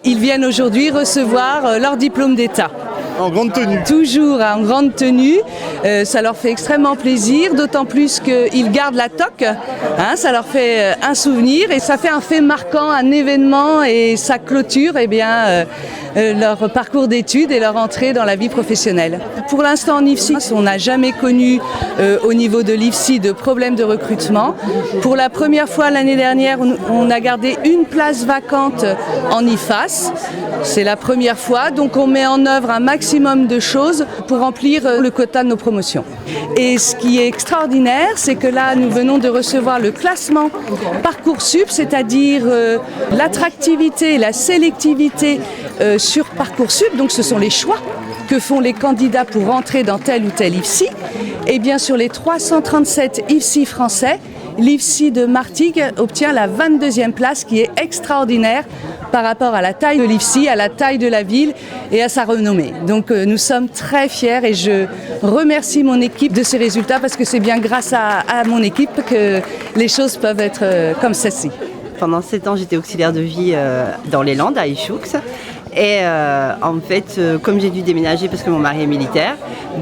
Ils viennent aujourd'hui recevoir leur diplôme d'État. En grande tenue. Toujours en grande tenue, ça leur fait extrêmement plaisir, d'autant plus qu'ils gardent la toque, hein, ça leur fait un souvenir et ça fait un fait marquant, un événement et ça clôture leur parcours d'études et leur entrée dans la vie professionnelle. Pour l'instant en IFSI, on n'a jamais connu au niveau de l'IFSI de problème de recrutement. Pour la première fois l'année dernière, on a gardé une place vacante en IFAS, c'est la première fois, donc on met en œuvre un maximum de choses pour remplir le quota de nos promotions. Et ce qui est extraordinaire, c'est que là, nous venons de recevoir le classement Parcoursup, c'est-à-dire l'attractivité et la sélectivité sur Parcoursup. Donc ce sont les choix que font les candidats pour rentrer dans tel ou tel IFSI. Et bien sur les 337 IFSI français, l'IFSI de Martigues obtient la 22e place, qui est extraordinaire par rapport à la taille de l'IFSI, à la taille de la ville et à sa renommée. Donc nous sommes très fiers et je remercie mon équipe de ces résultats parce que c'est bien grâce à mon équipe que les choses peuvent être comme celle-ci. Pendant 7 ans, j'étais auxiliaire de vie dans les Landes, à Ichoux. Et en fait, comme j'ai dû déménager parce que mon mari est militaire,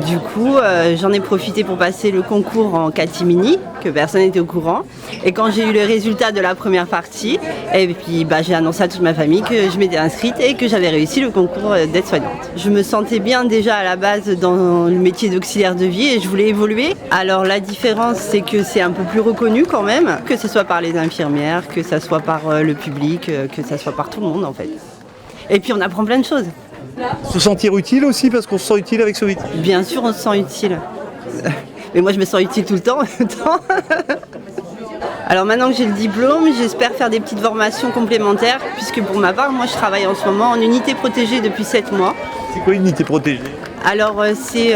du coup, j'en ai profité pour passer le concours en catimini, que personne n'était au courant. Et quand j'ai eu le résultat de la première partie, et puis j'ai annoncé à toute ma famille que je m'étais inscrite et que j'avais réussi le concours d'aide-soignante. Je me sentais bien déjà à la base dans le métier d'auxiliaire de vie et je voulais évoluer. Alors la différence, c'est que c'est un peu plus reconnu quand même, que ce soit par les infirmières, que ce soit par le public, que ce soit par tout le monde en fait. Et puis on apprend plein de choses. Se sentir utile aussi, parce qu'on se sent utile avec ce métier. Bien sûr, on se sent utile. Mais moi, je me sens utile tout le temps en même temps. Alors maintenant que j'ai le diplôme, j'espère faire des petites formations complémentaires, puisque pour ma part, moi, je travaille en ce moment en unité protégée depuis 7 mois. C'est quoi une unité protégée ? Alors c'est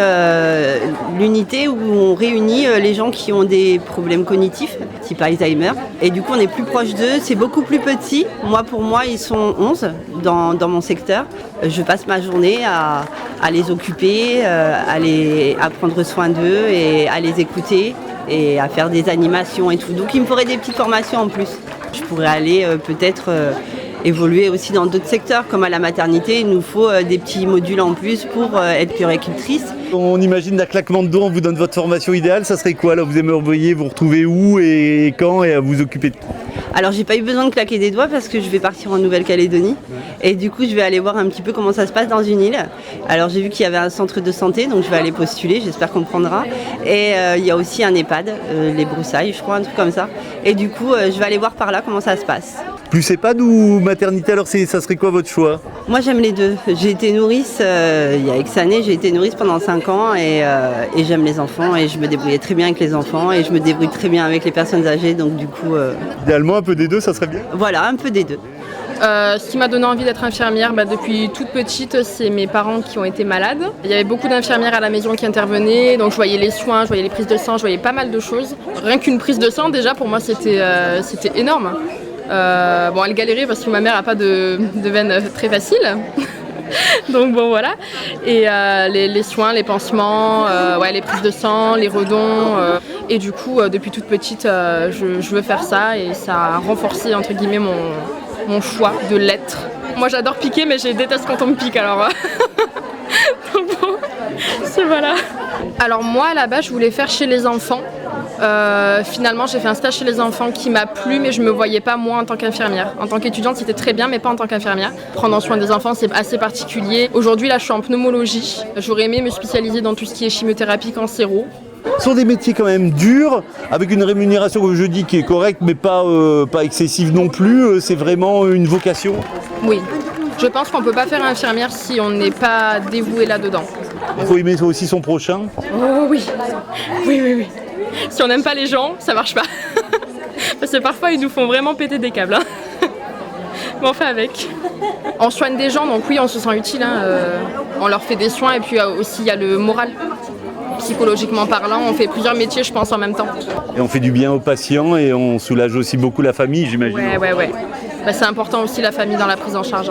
l'unité où on réunit les gens qui ont des problèmes cognitifs, type Alzheimer. Et du coup on est plus proche d'eux, c'est beaucoup plus petit. Pour moi ils sont 11 dans mon secteur. Je passe ma journée à les occuper, à prendre soin d'eux et à les écouter et à faire des animations et tout. Donc il me faudrait des petites formations en plus. Je pourrais aller peut-être évoluer aussi dans d'autres secteurs, comme à la maternité. Il nous faut des petits modules en plus pour être puéricultrice. On imagine d'un claquement de doigts, on vous donne votre formation idéale, ça serait quoi là? Vous aimeriez vous retrouver où et quand et à vous occuper de quoi? Alors j'ai pas eu besoin de claquer des doigts parce que je vais partir en Nouvelle-Calédonie et du coup je vais aller voir un petit peu comment ça se passe dans une île. Alors j'ai vu qu'il y avait un centre de santé, donc je vais aller postuler, j'espère qu'on me prendra. Et il y a aussi un EHPAD, les Broussailles je crois, un truc comme ça. Et du coup je vais aller voir par là comment ça se passe. Plus EHPAD ou maternité, alors ça serait quoi votre choix? Moi j'aime les deux. J'ai été nourrice il y a X années, j'ai été nourrice pendant 5 ans et j'aime les enfants et je me débrouillais très bien avec les enfants et je me débrouille très bien avec les personnes âgées, donc du coup... Idéalement un peu des deux, ça serait bien? Voilà, un peu des deux. Ce qui m'a donné envie d'être infirmière, depuis toute petite, c'est mes parents qui ont été malades. Il y avait beaucoup d'infirmières à la maison qui intervenaient, donc je voyais les soins, je voyais les prises de sang, je voyais pas mal de choses. Rien qu'une prise de sang déjà pour moi c'était énorme. Elle galérait parce que ma mère n'a pas de veine très facile. Donc bon voilà. Et les soins, les pansements, les prises de sang, les redons. Et du coup, depuis toute petite, je veux faire ça et ça a renforcé entre guillemets mon choix de l'être. Moi j'adore piquer mais je déteste quand on me pique alors. Donc bon, c'est voilà. Alors moi à la base je voulais faire chez les enfants. Finalement j'ai fait un stage chez les enfants qui m'a plu mais je me voyais pas moi en tant qu'infirmière. En tant qu'étudiante c'était très bien mais pas en tant qu'infirmière. Prendre soin des enfants c'est assez particulier. Aujourd'hui là je suis en pneumologie. J'aurais aimé me spécialiser dans tout ce qui est chimiothérapie cancéro. Ce sont des métiers quand même durs, avec une rémunération comme je dis qui est correcte mais pas excessive non plus. C'est vraiment une vocation. Oui, je pense qu'on peut pas faire infirmière si on n'est pas dévoué là-dedans. Il faut aimer aussi son prochain. Oh oui, oui. Si on n'aime pas les gens, ça marche pas. Parce que parfois ils nous font vraiment péter des câbles. Mais on fait avec. On soigne des gens, donc oui, on se sent utile. On leur fait des soins et puis aussi il y a le moral. Psychologiquement parlant, on fait plusieurs métiers, je pense, en même temps. Et on fait du bien aux patients et on soulage aussi beaucoup la famille, j'imagine. Ouais. C'est important aussi la famille dans la prise en charge.